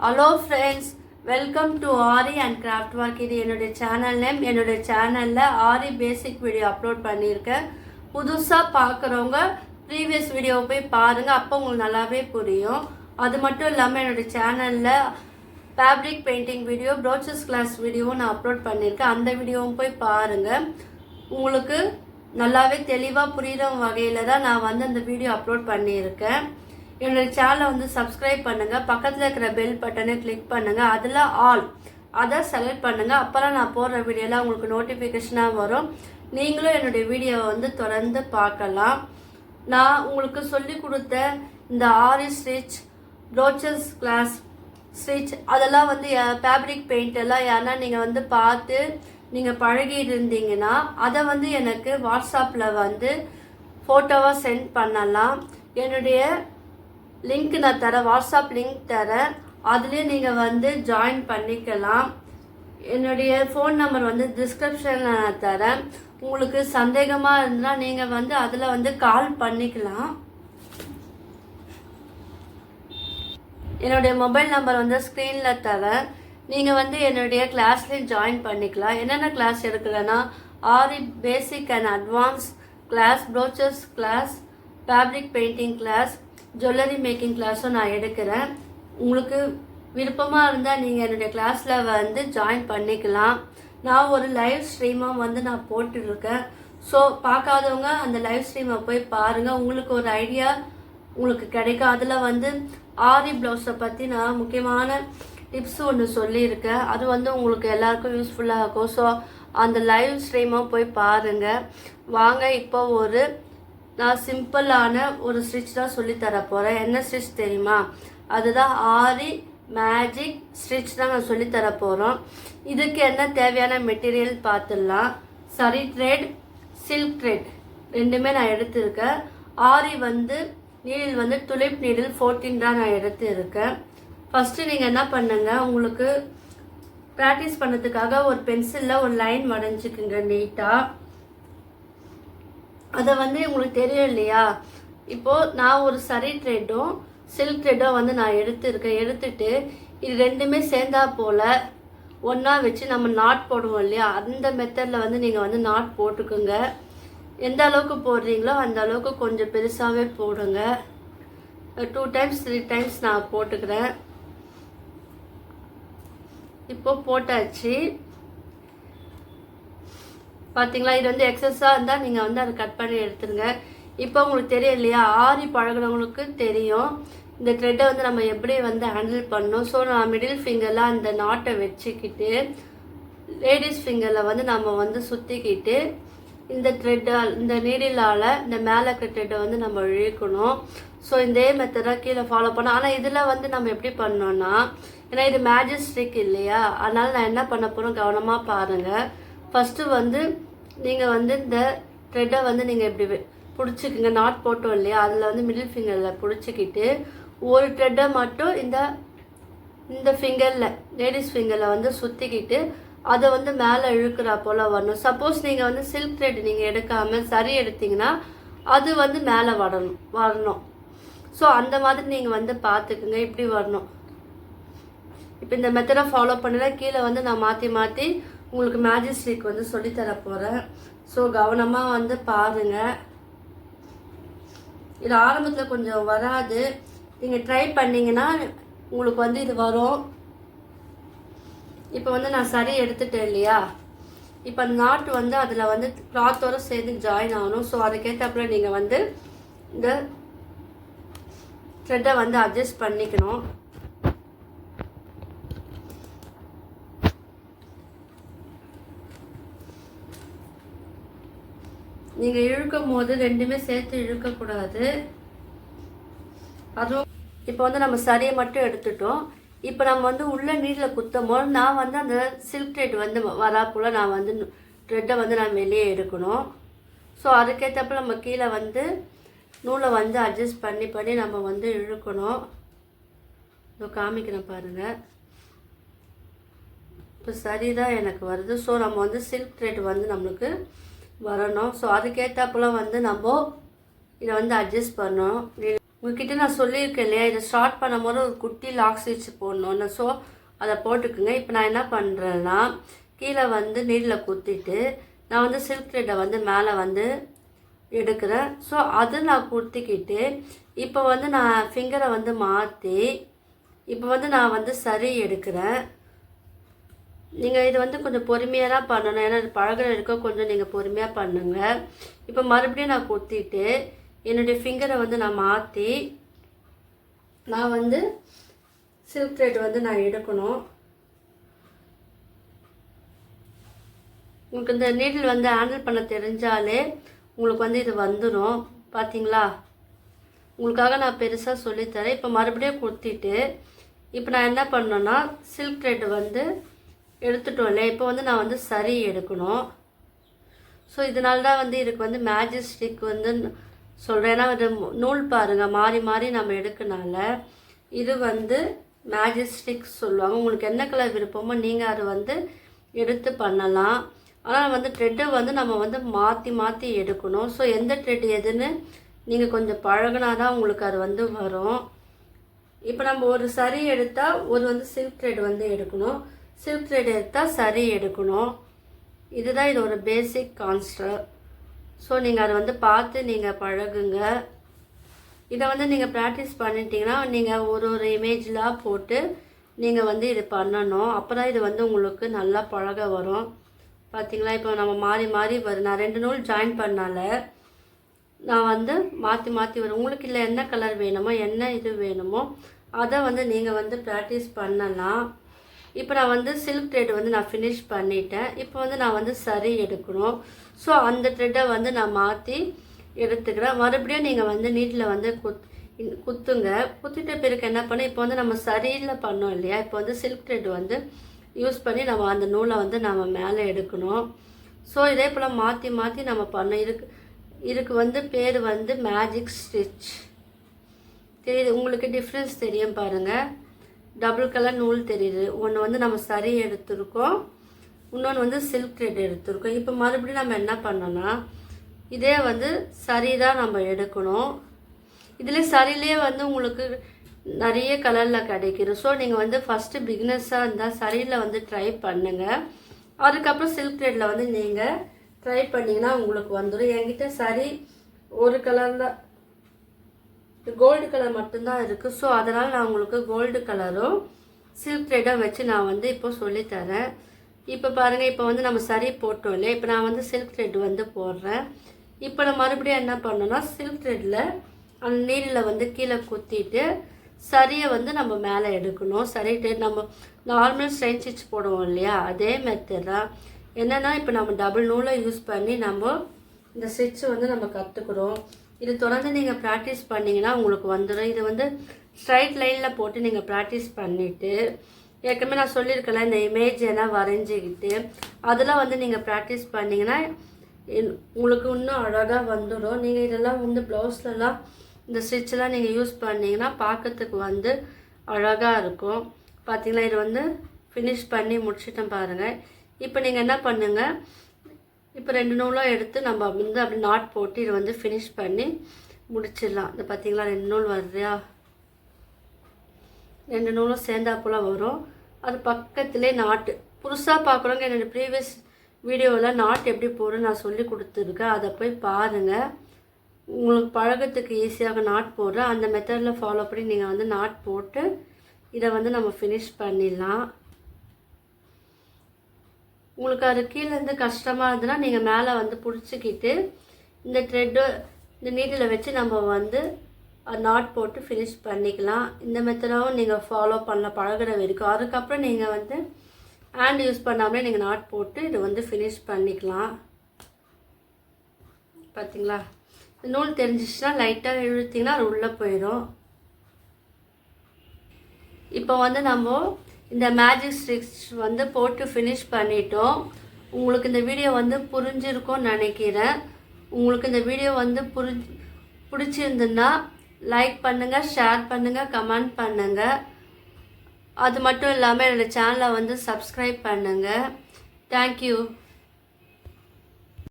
Hello friends, welcome to Aari and Craft Work. இது என்னோட channel name. என்னோட சேனல்ல ஆரி பேசிக் வீடியோ அப்லோட் பண்ணியிருக்கேன். புதுசா பார்க்குறவங்க ப்ரீவியஸ் வீடியோ போய் பாருங்க, அப்போ உங்களுக்கு நல்லாவே புரியும். அது மட்டும் இல்லாமல் என்னோட சேனல்ல fabric painting video, brooches class வீடியோவும் நான் அப்லோட் பண்ணியிருக்கேன். அந்த வீடியோவும் போய் பாருங்க. உங்களுக்கு நல்லாவே தெளிவாக புரியுற வகையில் தான் நான் வந்து அந்த வீடியோ அப்லோட் பண்ணியிருக்கேன். என்னோட சேனலை வந்து சப்ஸ்கிரைப் பண்ணுங்கள், பக்கத்தில் இருக்கிற பெல் பட்டனை கிளிக் பண்ணுங்கள், அதில் ஆல் அதை செலக்ட் பண்ணுங்கள். அப்போலாம் நான் போடுற வீடியோலாம் உங்களுக்கு நோட்டிஃபிகேஷனாக வரும். நீங்களும் என்னுடைய வீடியோவை வந்து தொடர்ந்து பார்க்கலாம். நான் உங்களுக்கு சொல்லி கொடுத்த இந்த ஆரி ஸ்டிச், ப்ரோச்சஸ் கிளாஸ் ஸ்டிச், அதெல்லாம் வந்து ஃபேப்ரிக் பெயிண்ட் எல்லாம் யாருன்னா நீங்கள் வந்து பார்த்து நீங்கள் பழகி இருந்தீங்கன்னா அதை வந்து எனக்கு வாட்ஸ்அப்பில் வந்து ஃபோட்டோவாக சென்ட் பண்ணலாம். என்னுடைய லிங்க் நான் தரேன், வாட்ஸ்அப் லிங்க் தரேன், அதுலேயே நீங்கள் வந்து ஜாயின் பண்ணிக்கலாம். என்னுடைய ஃபோன் நம்பர் வந்து டிஸ்கிரிப்ஷனில் நான் தரேன். உங்களுக்கு சந்தேகமாக இருந்தால் நீங்கள் வந்து அதில் வந்து கால் பண்ணிக்கலாம். என்னுடைய மொபைல் நம்பர் வந்து ஸ்க்ரீனில் தரேன். நீங்கள் வந்து என்னுடைய கிளாஸ்லேயும் ஜாயின் பண்ணிக்கலாம். என்னென்ன கிளாஸ் எடுக்கலைன்னா aari basic and advance class, brooches class, fabric painting class, jewellery making கிளாஸும் நான் எடுக்கிறேன். உங்களுக்கு விருப்பமாக இருந்தால் நீங்கள் என்னுடைய கிளாஸில் வந்து ஜாயின் பண்ணிக்கலாம். நான் ஒரு லைவ் ஸ்ட்ரீமாக வந்து நான் போட்டுருக்கேன். ஸோ பார்க்காதவங்க அந்த லைவ் ஸ்ட்ரீமை போய் பாருங்கள், உங்களுக்கு ஒரு ஐடியா உங்களுக்கு கிடைக்கும். அதில் வந்து ஆரி ப்ளவுஸை பற்றி நான் முக்கியமான டிப்ஸ் ஒன்று சொல்லியிருக்கேன். அது வந்து உங்களுக்கு எல்லாருக்கும் யூஸ்ஃபுல்லாக இருக்கும். ஸோ அந்த லைவ் ஸ்ட்ரீமாக போய் பாருங்கள். வாங்க, இப்போ நான் சிம்பிளான ஒரு ஸ்டிச் தான் சொல்லித்தர போகிறேன். என்ன ஸ்டிச் தெரியுமா? அதுதான் ஆரி மேஜிக் ஸ்டிச் தான் நான் சொல்லித்தர போகிறோம். இதுக்கு என்ன தேவையான மெட்டீரியல் பார்த்துடலாம். சரி த்ரெட், சில்க் த்ரெட் ரெண்டுமே நான் எடுத்திருக்கேன். ஆரி வந்து நீடில் வந்து துலிப் நீடில் 14 தான் நான் எடுத்திருக்கேன். ஃபஸ்ட்டு நீங்கள் என்ன பண்ணுங்க, உங்களுக்கு ப்ராக்டிஸ் பண்ணுறதுக்காக ஒரு பென்சிலில் ஒரு லைன் வரைஞ்சிக்குங்க நீட்டாக. அதை வந்து உங்களுக்கு தெரியும் இல்லையா? இப்போது நான் ஒரு சரி த்ரெட்டும் சில்க் த்ரெட்டும் வந்து நான் எடுத்துட்டு இது ரெண்டுமே சேர்ந்தா போல் ஒன்றா வச்சு நம்ம நாட் போடுவோம் இல்லையா? அந்த மெத்தடில் வந்து நீங்கள் வந்து நாட் போட்டுக்குங்க. எந்த அளவுக்கு போடுறீங்களோ அந்த அளவுக்கு கொஞ்சம் பெருசாகவே போடுங்க. 2 times 3 times நான் போட்டுக்கிறேன். இப்போது போட்டாச்சு பார்த்தீங்களா? இது வந்து எக்ஸஸாக இருந்தால் நீங்கள் வந்து அதை கட் பண்ணி எடுத்துருங்க. இப்போ உங்களுக்கு தெரியும் இல்லையா? ஆரி பழகிறவங்களுக்கு தெரியும் இந்த த்ரெட்டை வந்து நம்ம எப்படி வந்து ஹேண்டில் பண்ணணும். ஸோ நான் மிடில் ஃபிங்கரில் அந்த நாட்டை வச்சுக்கிட்டு லேடிஸ் ஃபிங்கரில் வந்து நம்ம வந்து சுற்றிக்கிட்டு இந்த த்ரெட்டால், இந்த நீடிலால் இந்த மேலே இருக்கிற த்ரெட்டை வந்து நம்ம இழுக்கணும். ஸோ இதே மெத்தடாக கீழே ஃபாலோ பண்ணோம். ஆனால் இதில் வந்து நம்ம எப்படி பண்ணோன்னா, ஏன்னா இது மேஜிக் ஸ்டிக் இல்லையா? அதனால் நான் என்ன பண்ண போகிறோம் கவனமாக பாருங்கள். ஃபஸ்ட்டு வந்து நீங்கள் வந்து இந்த த்ரெட்டை வந்து நீங்கள் இப்படி பிடிச்சிக்கிங்க, நாட் போட்டோம் இல்லையா? அதில் வந்து மிடில் ஃபிங்கரில் பிடிச்சிக்கிட்டு ஒரு த்ரெட்டை மட்டும் இந்த ஃபிங்கரில், லேடிஸ் ஃபிங்கரில் வந்து சுற்றிக்கிட்டு அதை வந்து மேலே இழுக்கிறா போல் வரணும். சப்போஸ் நீங்கள் வந்து சில்க் த்ரெட் நீங்கள் எடுக்காமல் சரி எடுத்தீங்கன்னா அது வந்து மேலே வரணும். ஸோ அந்த மாதிரி நீங்கள் வந்து பார்த்துக்குங்க, இப்படி வரணும். இப்போ இந்த மெத்தடை ஃபாலோ பண்ணல கீழே வந்து நான் மாற்றி உங்களுக்கு மேஜிக் ஸ்டிக் வந்து சொல்லித்தர போகிறேன். ஸோ கவனமாக வந்து பாருங்கள். இது ஆரம்பத்தில் கொஞ்சம் வராது, நீங்கள் ட்ரை பண்ணிங்கன்னா உங்களுக்கு வந்து இது வரும். இப்போ வந்து நான் சரி எடுத்துட்டேன் இல்லையா? இப்போ அந்த நாட்டு வந்து அதில் வந்து கிளாத்தோடு சேர்ந்து ஜாயின் ஆகணும். ஸோ அதுக்கேற்றப்பல நீங்கள் வந்து இந்த த்ரெட்டை வந்து அட்ஜஸ்ட் பண்ணிக்கணும். நீங்கள் இழுக்கும் போது ரெண்டுமே சேர்த்து இழுக்கக்கூடாது. அதுவும் இப்போ வந்து நம்ம சரியை மட்டும் எடுத்துட்டோம். இப்போ நம்ம வந்து உள்ள நீடில் குத்தும் போது நான் வந்து அந்த சில்க் த்ரெட் வந்து வராப்புல நான் வந்து த்ரெட்டை வந்து நான் வெளியே எடுக்கணும். ஸோ அதுக்கேற்றப்ப நம்ம கீழே வந்து நூலை வந்து அட்ஜஸ்ட் பண்ணி நம்ம வந்து இழுக்கணும். இதோ காமிக்கிறேன் பாருங்கள். இப்போ சரிதான் எனக்கு வருது. ஸோ நம்ம வந்து சில்க் த்ரெட் வந்து நம்மளுக்கு வரணும். ஸோ அதுக்கேற்றப்பெல்லாம் வந்து நம்ம இதை வந்து அட்ஜஸ்ட் பண்ணணும். உங்ககிட்ட நான் சொல்லியிருக்கேன் இல்லையா, இதை ஸ்டார்ட் பண்ணும்போது ஒரு குட்டி லாக் ஸ்டிச் போடணும்னு. ஸோ அதை போட்டுக்குங்க. இப்போ நான் என்ன பண்ணுறேன்னா, கீழே வந்து நீடில் குத்திட்டு நான் வந்து சில்க் த்ரெட்டை வந்து மேலே வந்து எடுக்கிறேன். ஸோ அது நான் குத்திக்கிட்டு இப்போ வந்து நான் ஃபிங்கரை வந்து மாற்றி இப்போ வந்து நான் வந்து சரி எடுக்கிறேன். நீங்கள் இது வந்து கொஞ்சம் பொறுமையாக தான் பண்ணணும், ஏன்னா இது பழகிற இருக்க கொஞ்சம் நீங்கள் பொறுமையாக பண்ணுங்கள். இப்போ மறுபடியும் நான் குத்திட்டு என்னுடைய ஃபிங்கரை வந்து நான் மாற்றி நான் வந்து சில்க் த்ரெட் வந்து நான் எடுக்கணும். உங்களுக்கு இந்த நீடில் வந்து ஹேண்டில் பண்ண தெரிஞ்சாலே உங்களுக்கு வந்து இது வந்துடும். பார்த்தீங்களா, உங்களுக்காக நான் பெருசாக சொல்லித்தரேன். இப்போ மறுபடியும் குத்திட்டு இப்போ நான் என்ன பண்ணேன்னா, சில்க் த்ரெட் வந்து எடுத்துட்டோம் இல்லையா, இப்போ வந்து நான் வந்து சரி எடுக்கணும். ஸோ இதனால தான் வந்து இதுக்கு வந்து மேஜிக் ஸ்டிக் வந்து சொல்கிறேன். ஏன்னா இது நூல் பாருங்கள் மாறி மாறி நம்ம எடுக்கனால இது வந்து மேஜிக் ஸ்டிக் சொல்லுவாங்க. உங்களுக்கு என்ன கலர் விருப்பமோ நீங்கள் அதை வந்து எடுத்து பண்ணலாம். ஆனால் வந்து த்ரெட்டை வந்து நம்ம வந்து மாற்றி மாற்றி எடுக்கணும். ஸோ எந்த த்ரெட் எதுன்னு நீங்கள் கொஞ்சம் பழகினா தான் உங்களுக்கு அது வந்து வரும். இப்போ நம்ம ஒரு சரி எடுத்தால் ஒரு வந்து சில்க் த்ரெட் வந்து எடுக்கணும், சில்க் த்ரெட் எடுத்தால் சரி எடுக்கணும். இதுதான் இது ஒரு பேசிக் கான்செப்ட். ஸோ நீங்கள் அதை வந்து பார்த்து நீங்கள் பழகுங்க. இதை வந்து நீங்கள் ப்ராக்டிஸ் பண்ணிட்டீங்கன்னா நீங்கள் ஒரு ஒரு இமேஜ்லாம் போட்டு நீங்கள் வந்து இது பண்ணணும். அப்போ தான் இது வந்து உங்களுக்கு நல்லா பழக வரும். பார்த்தீங்களா, இப்போ நம்ம மாறி மாறி வரும். நான் 2 நூல் ஜாயின் பண்ணால நான் வந்து மாற்றி மாற்றி வரும். உங்களுக்கு இல்லை என்ன கலர் வேணுமோ என்ன இது வேணுமோ அதை வந்து நீங்கள் வந்து ப்ராக்டிஸ் பண்ணலாம். இப்போ நான் வந்து சில்க் த்ரெட் வந்து நான் ஃபினிஷ் பண்ணிட்டேன். இப்போ வந்து நான் வந்து சரி எடுக்கணும். ஸோ அந்த த்ரெட்டை வந்து நான் மாற்றி எடுத்துக்கிறேன். மறுபடியும் நீங்கள் வந்து நீட்டில் வந்து குத்துங்க. குத்திட்ட பிறகு என்ன பண்ண, இப்போ வந்து நம்ம சரியில் பண்ணோம் இல்லையா, இப்போ வந்து சில்க் த்ரெட் வந்து யூஸ் பண்ணி நம்ம அந்த நூலை வந்து நம்ம மேலே எடுக்கணும். ஸோ இதே போல் மாற்றி மாற்றி நம்ம பண்ணோம். இதுக்கு வந்து பேர் வந்து மேஜிக் ஸ்டிச். தெரியுது உங்களுக்கு, டிஃப்ரென்ஸ் தெரியும் பாருங்கள். டபுள் கலர் நூல் தெரியுது. ஒன்று வந்து நம்ம சரி எடுத்துருக்கோம், இன்னொன்று வந்து சில்க் த்ரெட் எடுத்துருக்கோம். இப்போ மறுபடியும் நம்ம என்ன பண்ணோன்னா, இதே வந்து சரி தான் நம்ம எடுக்கணும். இதில் சரியிலே வந்து உங்களுக்கு நிறைய கலரில் கிடைக்கிது. ஸோ நீங்கள் வந்து ஃபஸ்ட்டு பிகினர்ஸாக இருந்தால் சரியில் வந்து ட்ரை பண்ணுங்கள். அதுக்கப்புறம் சில்க் த்ரெட்டில் வந்து நீங்கள் ட்ரை பண்ணிங்கன்னா உங்களுக்கு வந்துடும். என்கிட்ட சரி ஒரு கலரில் கோல்டு கலர் மட்டும்தான் இருக்குது. ஸோ அதனால் நான் உங்களுக்கு கோல்டு கலரும் சில்க் த்ரெட்டும் வச்சு நான் வந்து இப்போ சொல்லித்தரேன். இப்போ பாருங்கள், இப்போ வந்து நம்ம சரி போட்டோம் இல்லையா, இப்போ நான் வந்து சில்க் த்ரெட் வந்து போடுறேன். இப்போ நான் மறுபடியும் என்ன பண்ணோன்னா, சில்க் த்ரெட்டில் அந்த நீடில் வந்து கீழே குத்திட்டு சரியை வந்து நம்ம மேலே எடுக்கணும். சரி த்ரெட் நம்ம நார்மல் ஸ்ட்ரெயின் ஸ்டிச் போடுவோம் இல்லையா, அதே மெத்தட் தான். என்னென்னா இப்போ நம்ம டபுள் நூலை யூஸ் பண்ணி நம்ம இந்த ஸ்டிச் வந்து நம்ம கற்றுக்குறோம். இது தொடர்ந்து நீங்கள் ப்ராக்டிஸ் பண்ணிங்கன்னா உங்களுக்கு வந்துடும். இது வந்து ஸ்ட்ரைட் லைனில் போட்டு நீங்கள் ப்ராக்டிஸ் பண்ணிவிட்டு, ஏற்கனவே நான் சொல்லியிருக்கல இந்த இமேஜ் எல்லாம் வரைஞ்சிக்கிட்டு அதெல்லாம் வந்து நீங்கள் ப்ராக்டிஸ் பண்ணிங்கன்னா உங்களுக்கு இன்னும் அழகாக வந்துடும். நீங்கள் இதெல்லாம் வந்து ப்ளவுஸ்லலாம் இந்த ஸ்டிச்செல்லாம் நீங்கள் யூஸ் பண்ணிங்கன்னா பார்க்கறதுக்கு வந்து அழகாக இருக்கும். பார்த்தீங்களா, இது வந்து ஃபினிஷ் பண்ணி முடிச்சிட்டேன் பாருங்கள். இப்போ நீங்கள் என்ன பண்ணுங்கள், இப்போ 2 நூலும் எடுத்து நம்ம வந்து அப்படி நாட் போட்டு இதை வந்து ஃபினிஷ் பண்ணி முடிச்சிடலாம். இந்த பார்த்தீங்களா 2 நூல் வருதுயா, 2 நூலும் சேர்ந்தாப்புல வரும். அது பக்கத்துலேயே நாட்டு. புதுசாக பார்க்குறவங்க என்னோடய ப்ரீவியஸ் வீடியோவில் நாட் எப்படி போடுன்னு நான் சொல்லி கொடுத்துருக்கேன், அதை போய் பாருங்கள். உங்களுக்கு பழகத்துக்கு ஈஸியாக நாட் போடுறேன். அந்த மெத்தடில் ஃபாலோ பண்ணி நீங்கள் வந்து நாட் போட்டு இதை வந்து நம்ம ஃபினிஷ் பண்ணிடலாம். உங்களுக்கு அது கீழேருந்து கஷ்டமாக இருந்ததுன்னா நீங்கள் மேலே வந்து பிடிச்சிக்கிட்டு இந்த த்ரெட்டு இந்த நீடில் வச்சு நம்ம வந்து நாட் போட்டு ஃபினிஷ் பண்ணிக்கலாம். இந்த மெத்தடாகவும் நீங்கள் ஃபாலோ பண்ண பழகிற வரைக்கும். அதுக்கப்புறம் நீங்கள் வந்து ஹேண்ட் யூஸ் பண்ணாமலே நீங்கள் நாட் போட்டு இதை வந்து ஃபினிஷ் பண்ணிக்கலாம். பார்த்தீங்களா, நூல் தெரிஞ்சிச்சுன்னா லைட்டாக இழுத்திங்கன்னா அது உள்ளே போயிடும். இப்போ வந்து நம்ம இந்த மேஜிக் ஸ்டிச் வந்து போட்டு ஃபினிஷ் பண்ணிட்டோம். உங்களுக்கு இந்த வீடியோ வந்து புரிஞ்சிருக்கும்னு நினைக்கிறேன். உங்களுக்கு இந்த வீடியோ வந்து பிடிச்சிருந்துன்னா லைக் பண்ணுங்கள், ஷேர் பண்ணுங்கள், கமெண்ட் பண்ணுங்கள். அது மட்டும் இல்லாமல் என்னோடய சேனலை வந்து சப்ஸ்கிரைப் பண்ணுங்கள். தேங்க்யூ.